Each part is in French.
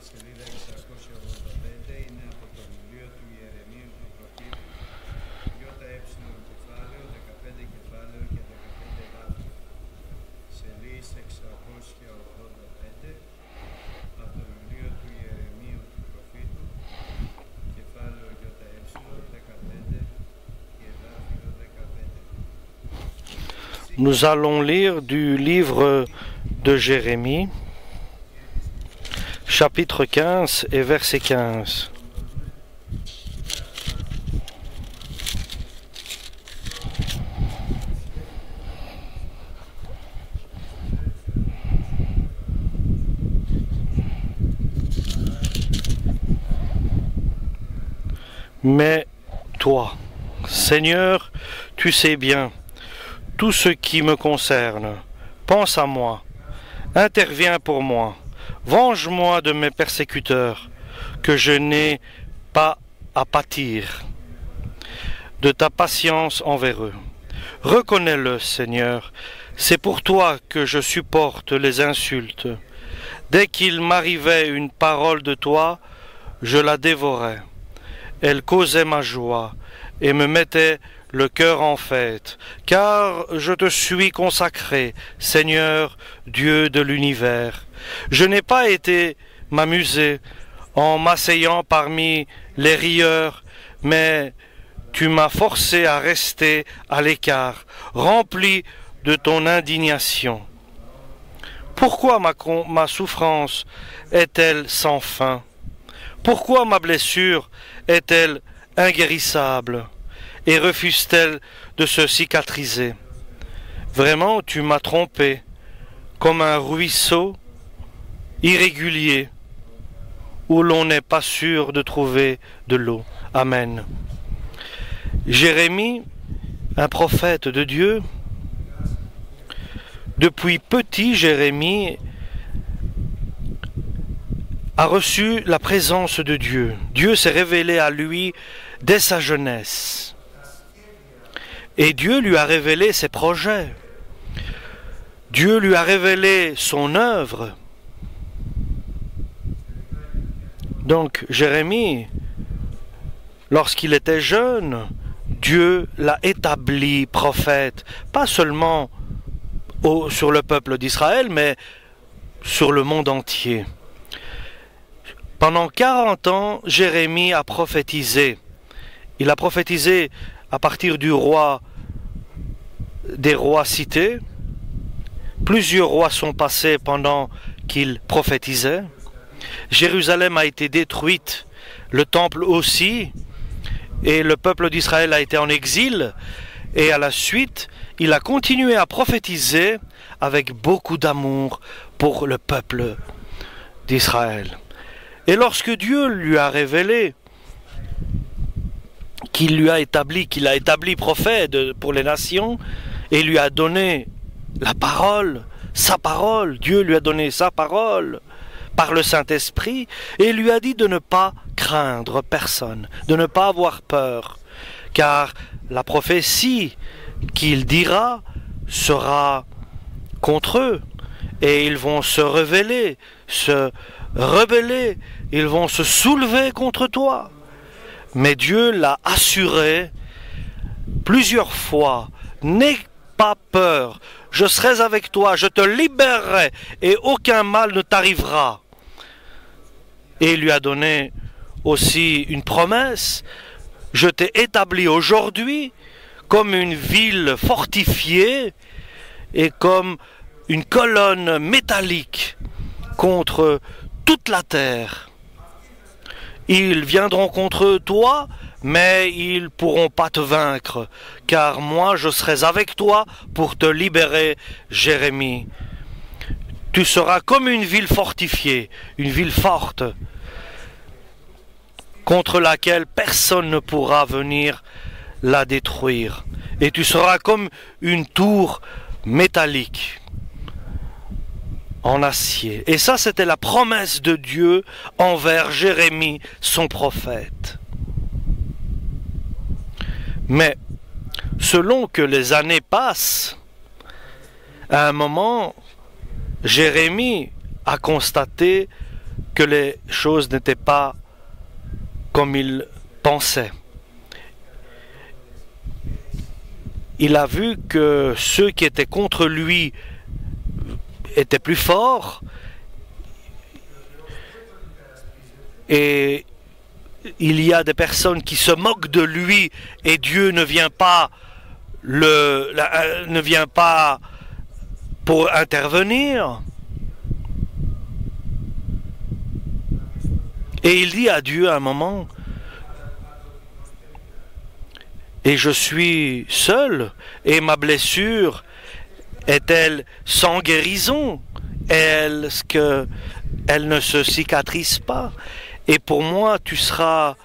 σελίδα 685, είναι από το βιβλίο του Ιερεμίου του προφήτου, ΙΕ κεφάλαιο, 15 κεφάλαιο και 15 εδάφιο. Σελίδα 685, από το βιβλίο του Ιερεμίου του προφήτου, κεφάλαιο ΙΕ, 15 και εδάφιο 15. Nous allons lire du livre de Jérémie, chapitre 15 et verset 15. Mais toi, Seigneur, tu sais bien tout ce qui me concerne. Pense à moi, interviens pour moi, venge-moi de mes persécuteurs, que je n'ai pas à pâtir de ta patience envers eux. Reconnais-le, Seigneur, c'est pour toi que je supporte les insultes. Dès qu'il m'arrivait une parole de toi, je la dévorais. Elle causait ma joie et me mettait le cœur en fête, car je te suis consacré, Seigneur, Dieu de l'univers. Je n'ai pas été m'amuser en m'asseyant parmi les rieurs, mais tu m'as forcé à rester à l'écart, rempli de ton indignation. Pourquoi ma souffrance est-elle sans fin? Pourquoi ma blessure est-elle inguérissable et refuse-t-elle de se cicatriser? Vraiment, tu m'as trompé, comme un ruisseau irrégulier où l'on n'est pas sûr de trouver de l'eau. Amen. Jérémie, un prophète de Dieu, depuis petit, Jérémie a reçu la présence de Dieu. Dieu s'est révélé à lui dès sa jeunesse. Et Dieu lui a révélé ses projets. Dieu lui a révélé son œuvre. Donc Jérémie, lorsqu'il était jeune, Dieu l'a établi prophète, pas seulement sur le peuple d'Israël, mais sur le monde entier. Pendant 40 ans, Jérémie a prophétisé. Il a prophétisé à partir des rois cités. Plusieurs rois sont passés pendant qu'il prophétisait. Jérusalem a été détruite, le temple aussi, et le peuple d'Israël a été en exil. Et à la suite, il a continué à prophétiser avec beaucoup d'amour pour le peuple d'Israël. Et lorsque Dieu lui a révélé qu'il a établi prophète pour les nations et lui a donné la parole, sa parole, Dieu lui a donné sa parole par le Saint-Esprit et lui a dit de ne pas craindre personne, de ne pas avoir peur, car la prophétie qu'il dira sera contre eux et ils vont se rebeller, ils vont se soulever contre toi. Mais Dieu l'a assuré plusieurs fois, n'aie pas peur, je serai avec toi, je te libérerai et aucun mal ne t'arrivera. Et il lui a donné aussi une promesse, je t'ai établi aujourd'hui comme une ville fortifiée et comme une colonne métallique contre toute la terre. Ils viendront contre toi, mais ils ne pourront pas te vaincre, car moi je serai avec toi pour te libérer, Jérémie. Tu seras comme une ville fortifiée, une ville forte, contre laquelle personne ne pourra venir la détruire. Et tu seras comme une tour métallique en acier. Et ça, c'était la promesse de Dieu envers Jérémie, son prophète. Mais, selon que les années passent, à un moment, Jérémie a constaté que les choses n'étaient pas comme il pensait. Il a vu que ceux qui étaient contre lui étaient plus forts et il y a des personnes qui se moquent de lui et Dieu ne vient pas pour intervenir. Et il dit à Dieu à un moment, et je suis seul, et ma blessure est-elle sans guérison? Est-ce qu'elle ne se cicatrise pas? Et pour moi, tu seras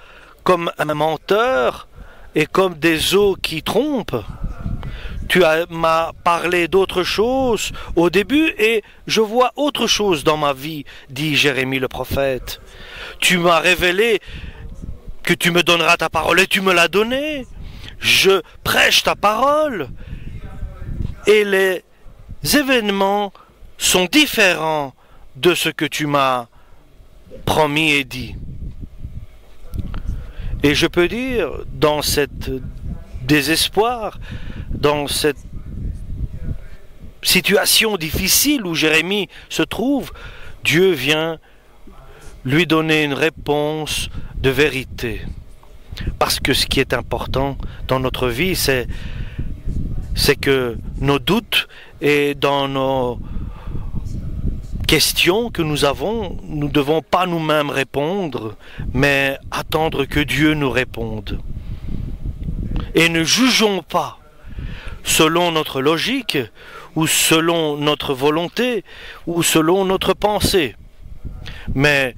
comme un menteur et comme des os qui trompent. Tu m'as parlé d'autre chose au début et je vois autre chose dans ma vie, dit Jérémie le prophète. Tu m'as révélé que tu me donneras ta parole et tu me l'as donnée. Je prêche ta parole et les événements sont différents de ce que tu m'as promis et dit. Et je peux dire, dans cet désespoir, dans cette situation difficile où Jérémie se trouve, Dieu vient lui donner une réponse de vérité. Parce que ce qui est important dans notre vie, c'est que nos doutes et dans nos questions que nous avons, nous ne devons pas nous-mêmes répondre, mais attendre que Dieu nous réponde. Et ne jugeons pas selon notre logique, ou selon notre volonté, ou selon notre pensée, mais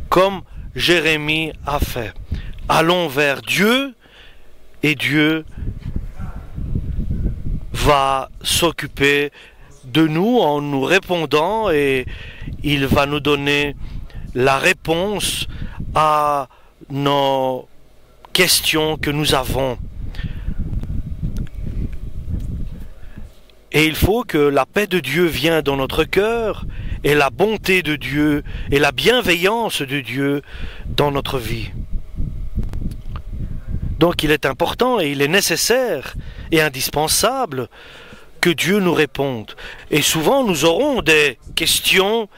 comme Jérémie a fait. Allons vers Dieu, et Dieu va s'occuper de nous en nous répondant et il va nous donner la réponse à nos questions que nous avons. Et il faut que la paix de Dieu vienne dans notre cœur et la bonté de Dieu et la bienveillance de Dieu dans notre vie. Donc il est important et il est nécessaire et indispensable que Dieu nous réponde. Et souvent nous aurons des questions,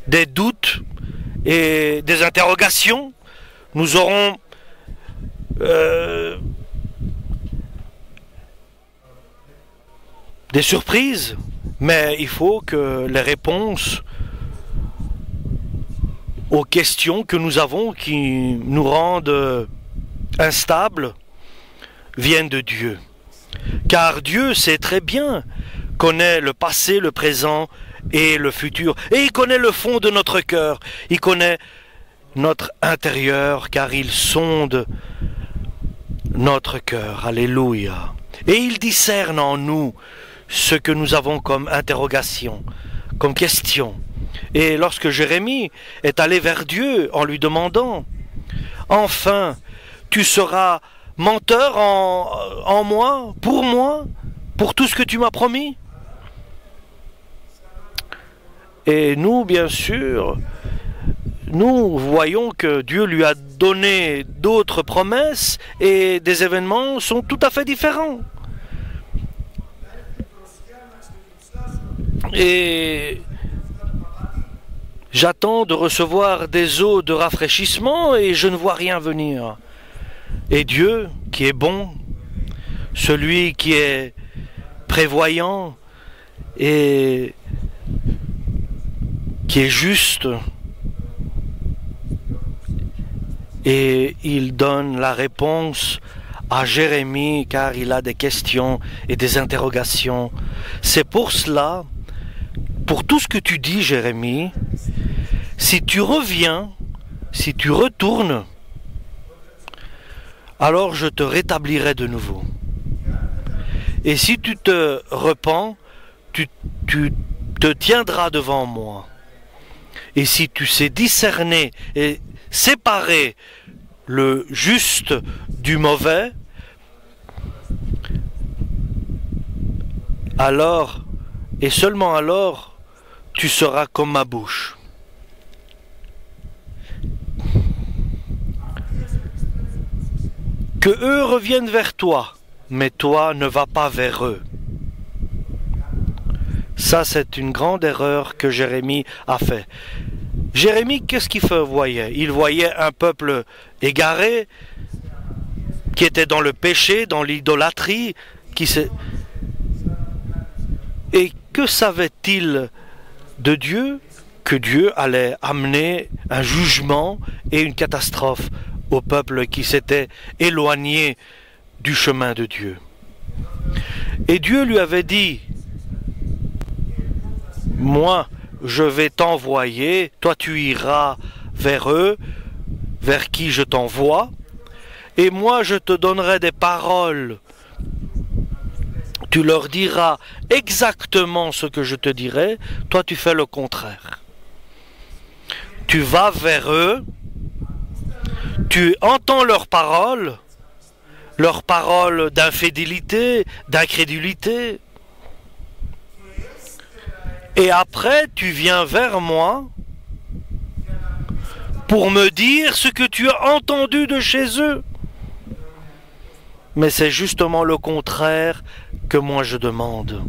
des doutes et des interrogations. Nous aurons des surprises, mais il faut que les réponses aux questions que nous avons qui nous rendent instables viennent de Dieu. Car Dieu sait très bien, connaît le passé, le présent et le futur. Et il connaît le fond de notre cœur. Il connaît notre intérieur car il sonde notre cœur. Alléluia. Et il discerne en nous ce que nous avons comme interrogation, comme question. Et lorsque Jérémie est allé vers Dieu en lui demandant « Enfin, tu seras menteur en moi, pour tout ce que tu m'as promis ?» Et nous, bien sûr, nous voyons que Dieu lui a donné d'autres promesses et des événements sont tout à fait différents. Et j'attends de recevoir des eaux de rafraîchissement et je ne vois rien venir. Et Dieu, qui est bon, celui qui est prévoyant et qui est juste, et il donne la réponse à Jérémie car il a des questions et des interrogations. C'est pour cela, pour tout ce que tu dis, Jérémie, si tu reviens, si tu retournes, alors je te rétablirai de nouveau. Et si tu te repens, tu te tiendras devant moi. Et si tu sais discerner et séparer le juste du mauvais, alors, et seulement alors, tu seras comme ma bouche. que eux reviennent vers toi, mais toi ne vas pas vers eux. Ça, c'est une grande erreur que Jérémie a fait. Jérémie, qu'est-ce qu'il voyait? Il voyait un peuple égaré, qui était dans le péché, dans l'idolâtrie, Et que savait-il de Dieu? Que Dieu allait amener un jugement et une catastrophe au peuple qui s'était éloigné du chemin de Dieu. Et Dieu lui avait dit, moi, je vais t'envoyer, toi tu iras vers eux, vers qui je t'envoie, et moi je te donnerai des paroles. Tu leur diras exactement ce que je te dirai, toi tu fais le contraire. Tu vas vers eux, tu entends leurs paroles d'infidélité, d'incrédulité, et après tu viens vers moi pour me dire ce que tu as entendu de chez eux. Mais c'est justement le contraire que moi je demande.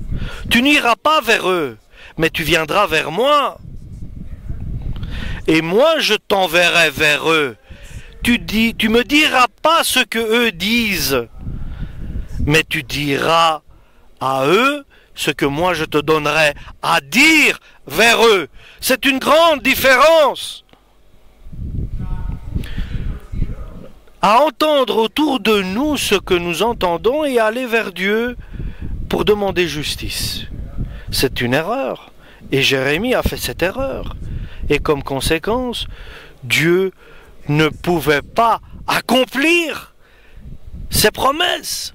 Tu n'iras pas vers eux, mais tu viendras vers moi. Et moi je t'enverrai vers eux. Tu me diras pas ce que eux disent, mais tu diras à eux ce que moi je te donnerai à dire vers eux. C'est une grande différence. À entendre autour de nous ce que nous entendons et aller vers Dieu pour demander justice. C'est une erreur. Et Jérémie a fait cette erreur. Et comme conséquence, Dieu ne pouvait pas accomplir ses promesses.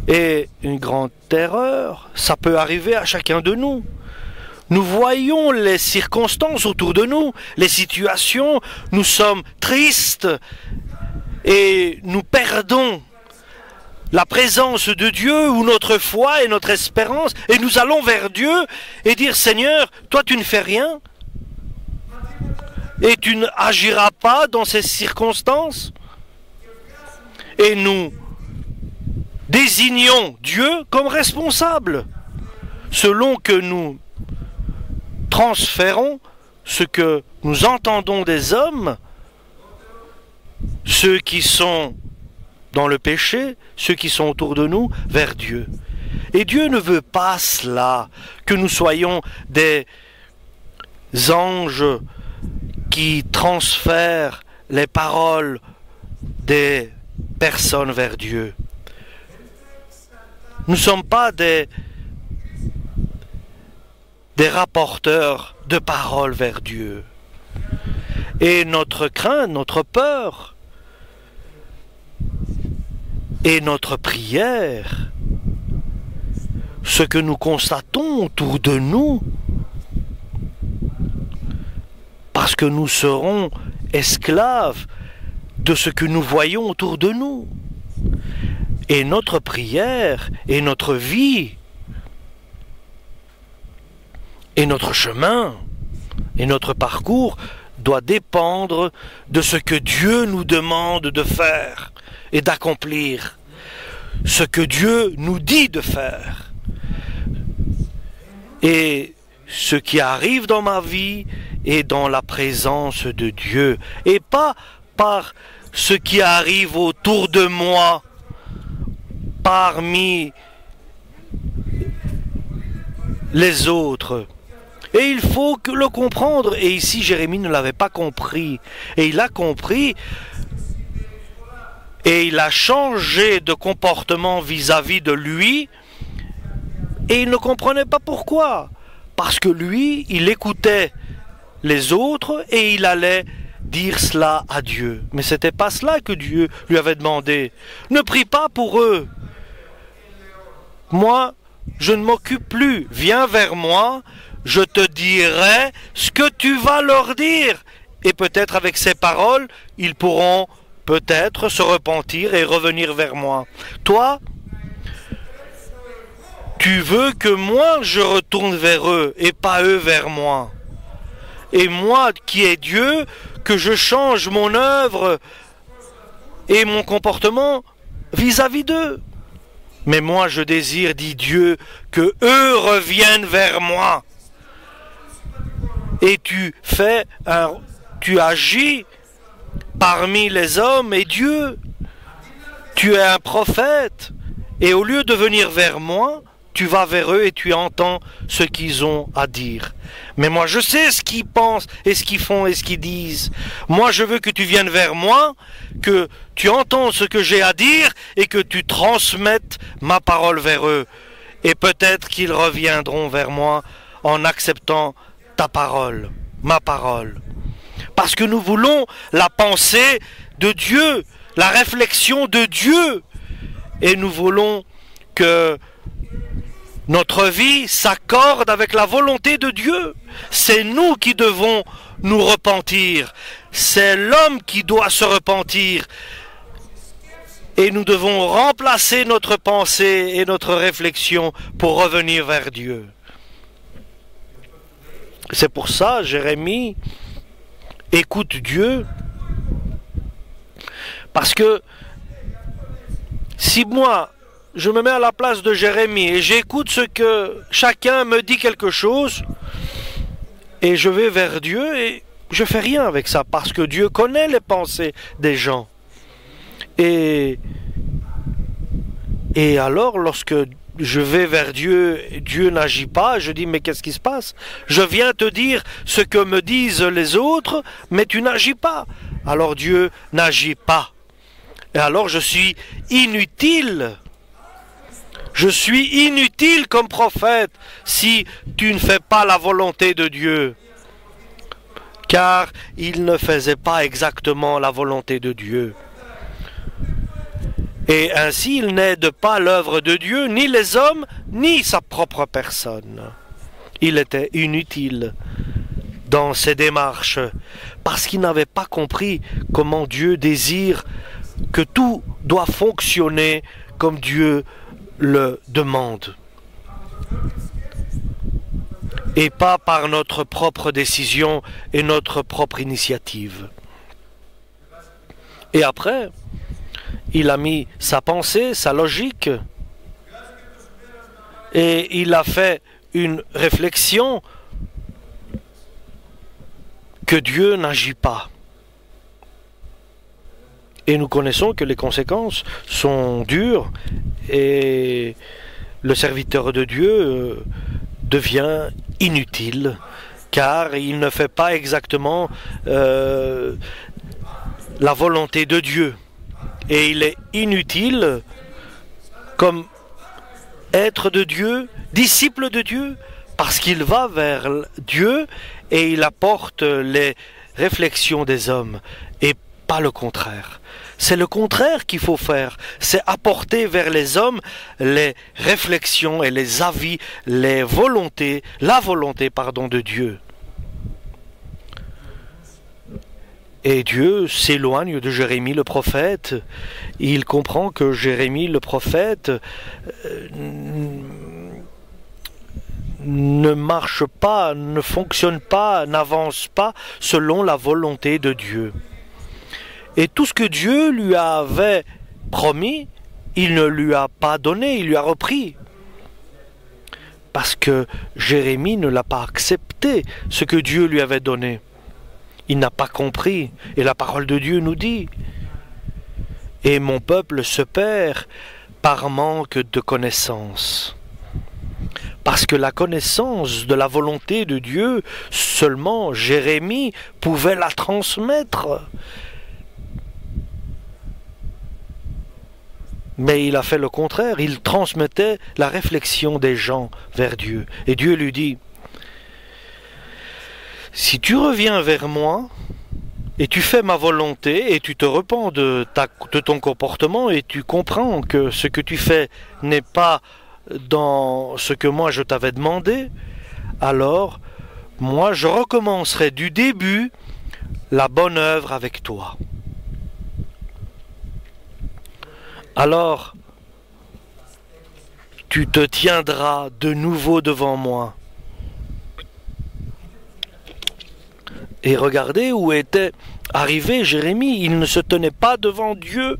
Et une grande erreur, ça peut arriver à chacun de nous. Nous voyons les circonstances autour de nous, les situations, nous sommes tristes et nous perdons la présence de Dieu ou notre foi et notre espérance, et nous allons vers Dieu et dire, Seigneur, toi tu ne fais rien et tu n'agiras pas dans ces circonstances. Et nous désignons Dieu comme responsable, selon que nous transférons ce que nous entendons des hommes, ceux qui sont dans le péché, ceux qui sont autour de nous, vers Dieu. Et Dieu ne veut pas cela, que nous soyons des anges qui transfèrent les paroles des personnes vers Dieu. Nous ne sommes pas des rapporteurs de paroles vers Dieu. Et notre crainte, notre peur et notre prière, ce que nous constatons autour de nous, parce que nous serons esclaves de ce que nous voyons autour de nous. Et notre prière et notre vie et notre chemin et notre parcours doit dépendre de ce que Dieu nous demande de faire et d'accomplir, ce que Dieu nous dit de faire. Et ce qui arrive dans ma vie est dans la présence de Dieu, et pas par ce qui arrive autour de moi, parmi les autres. Et il faut le comprendre. Et ici, Jérémie ne l'avait pas compris. Et il a compris. Et il a changé de comportement vis-à-vis de lui. Et il ne comprenait pas pourquoi. Parce que lui, il écoutait les autres et il allait dire cela à Dieu. Mais ce n'était pas cela que Dieu lui avait demandé. Ne prie pas pour eux. Moi, je ne m'occupe plus. Viens vers moi. Je te dirai ce que tu vas leur dire. Et peut-être avec ces paroles, ils pourront peut-être se repentir et revenir vers moi. Toi, tu veux que moi je retourne vers eux et pas eux vers moi. Et moi qui est Dieu, que je change mon œuvre et mon comportement vis-à-vis d'eux. Mais moi je désire, dit Dieu, que eux reviennent vers moi. Et tu agis parmi les hommes et Dieu. Tu es un prophète. Et au lieu de venir vers moi, tu vas vers eux et tu entends ce qu'ils ont à dire. Mais moi, je sais ce qu'ils pensent et ce qu'ils font et ce qu'ils disent. Moi, je veux que tu viennes vers moi, que tu entends ce que j'ai à dire et que tu transmettes ma parole vers eux. Et peut-être qu'ils reviendront vers moi en acceptant ta parole, ma parole. Parce que nous voulons la pensée de Dieu, la réflexion de Dieu. Et nous voulons que notre vie s'accorde avec la volonté de Dieu. C'est nous qui devons nous repentir. C'est l'homme qui doit se repentir. Et nous devons remplacer notre pensée et notre réflexion pour revenir vers Dieu. C'est pour ça, Jérémie écoute Dieu. Parce que si moi, je me mets à la place de Jérémie et j'écoute ce que chacun me dit quelque chose et je vais vers Dieu et je fais rien avec ça parce que Dieu connaît les pensées des gens. Et alors, lorsque je vais vers Dieu, Dieu n'agit pas, je dis mais qu'est-ce qui se passe? Je viens te dire ce que me disent les autres, mais tu n'agis pas. Alors Dieu n'agit pas. Et alors je suis inutile. Je suis inutile comme prophète si tu ne fais pas la volonté de Dieu. Car il ne faisait pas exactement la volonté de Dieu. Et ainsi il n'aide pas l'œuvre de Dieu, ni les hommes, ni sa propre personne. Il était inutile dans ses démarches parce qu'il n'avait pas compris comment Dieu désire que tout doit fonctionner comme Dieu le demande. Et pas par notre propre décision et notre propre initiative. Et après, il a mis sa pensée, sa logique, et il a fait une réflexion que Dieu n'agit pas. Et nous connaissons que les conséquences sont dures et le serviteur de Dieu devient inutile car il ne fait pas exactement la volonté de Dieu. Et il est inutile comme être de Dieu, disciple de Dieu, parce qu'il va vers Dieu et il apporte les réflexions des hommes et pas le contraire. C'est le contraire qu'il faut faire, c'est apporter vers les hommes les réflexions et les avis, les volontés, la volonté, de Dieu. Et Dieu s'éloigne de Jérémie le prophète. Il comprend que Jérémie le prophète ne marche pas, ne fonctionne pas, n'avance pas selon la volonté de Dieu. Et tout ce que Dieu lui avait promis, il ne lui a pas donné, il lui a repris. Parce que Jérémie ne l'a pas accepté, ce que Dieu lui avait donné. Il n'a pas compris. Et la parole de Dieu nous dit, « Et mon peuple se perd par manque de connaissance. » Parce que la connaissance de la volonté de Dieu, seulement Jérémie pouvait la transmettre. Mais il a fait le contraire, il transmettait la réflexion des gens vers Dieu. Et Dieu lui dit, « Si tu reviens vers moi, et tu fais ma volonté, et tu te repens de ton comportement, et tu comprends que ce que tu fais n'est pas dans ce que moi je t'avais demandé, alors moi je recommencerai du début la bonne œuvre avec toi. Alors, tu te tiendras de nouveau devant moi. Et regardez où était arrivé Jérémie. Il ne se tenait pas devant Dieu.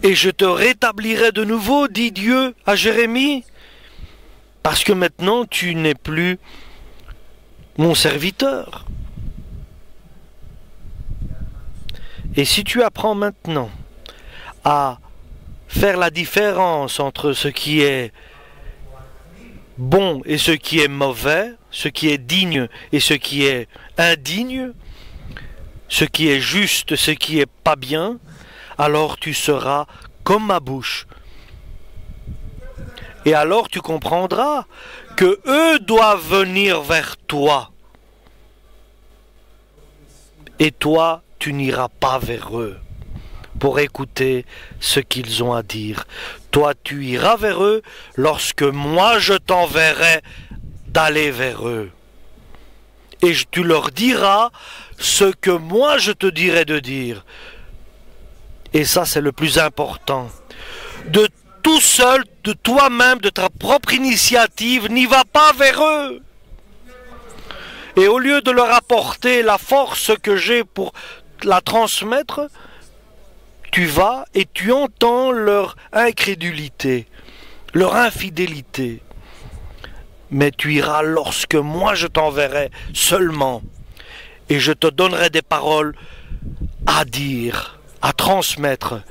Et je te rétablirai de nouveau, dit Dieu à Jérémie, parce que maintenant tu n'es plus mon serviteur. Et si tu apprends maintenant à faire la différence entre ce qui est bon et ce qui est mauvais, ce qui est digne et ce qui est indigne, ce qui est juste, ce qui est pas bien, alors tu seras comme ma bouche. Et alors tu comprendras que eux doivent venir vers toi. Et toi, tu n'iras pas vers eux pour écouter ce qu'ils ont à dire. Toi, tu iras vers eux lorsque moi je t'enverrai d'aller vers eux. Et tu leur diras ce que moi je te dirai de dire. Et ça, c'est le plus important. De tout seul, de toi-même, de ta propre initiative, n'y va pas vers eux. Et au lieu de leur apporter la force que j'ai pour la transmettre, tu vas et tu entends leur incrédulité, leur infidélité. Mais tu iras lorsque moi je t'enverrai seulement. Et je te donnerai des paroles à dire, à transmettre.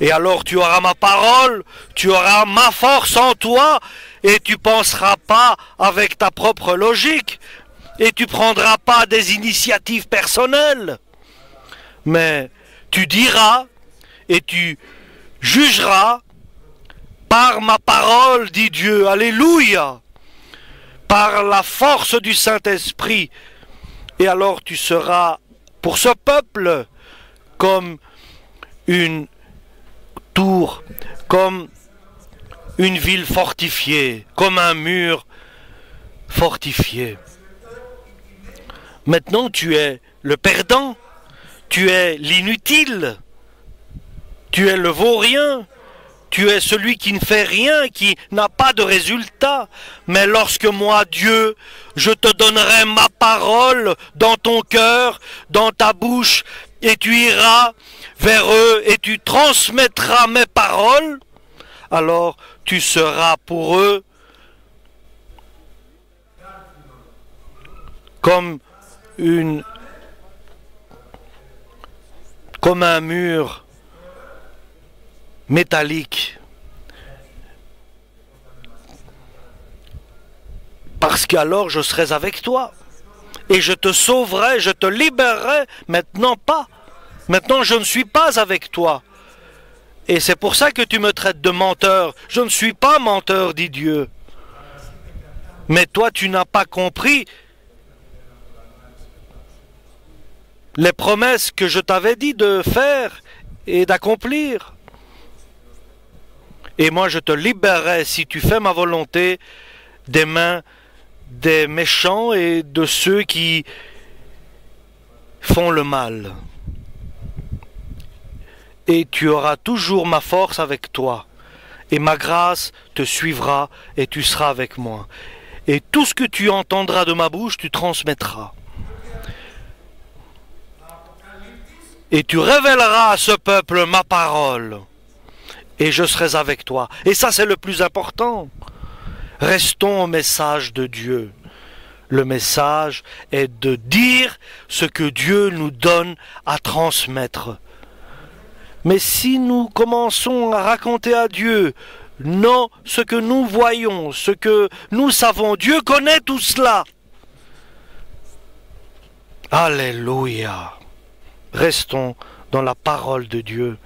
Et alors tu auras ma parole, tu auras ma force en toi, et tu penseras pas avec ta propre logique, et tu prendras pas des initiatives personnelles. Mais tu diras et tu jugeras par ma parole, dit Dieu, alléluia, par la force du Saint-Esprit. Et alors tu seras pour ce peuple comme une tour, comme une ville fortifiée, comme un mur fortifié. Maintenant tu es le perdant, tu es l'inutile, tu es le vaurien, tu es celui qui ne fait rien, qui n'a pas de résultat. Mais lorsque moi, Dieu, je te donnerai ma parole dans ton cœur, dans ta bouche, et tu iras vers eux et tu transmettras mes paroles, alors tu seras pour eux comme un mur métallique. Parce qu'alors je serai avec toi. Et je te sauverai, je te libérerai. Maintenant pas. Maintenant je ne suis pas avec toi. Et c'est pour ça que tu me traites de menteur. Je ne suis pas menteur, dit Dieu. Mais toi tu n'as pas compris les promesses que je t'avais dit de faire et d'accomplir. Et moi je te libérerai si tu fais ma volonté des mains des méchants et de ceux qui font le mal. Et tu auras toujours ma force avec toi. Et ma grâce te suivra et tu seras avec moi. Et tout ce que tu entendras de ma bouche, tu transmettras. Et tu révéleras à ce peuple ma parole. Et je serai avec toi. Et ça, c'est le plus important. Restons au message de Dieu. Le message est de dire ce que Dieu nous donne à transmettre. Mais si nous commençons à raconter à Dieu, non, ce que nous voyons, ce que nous savons, Dieu connaît tout cela. Alléluia. Restons dans la parole de Dieu,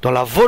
dans la volonté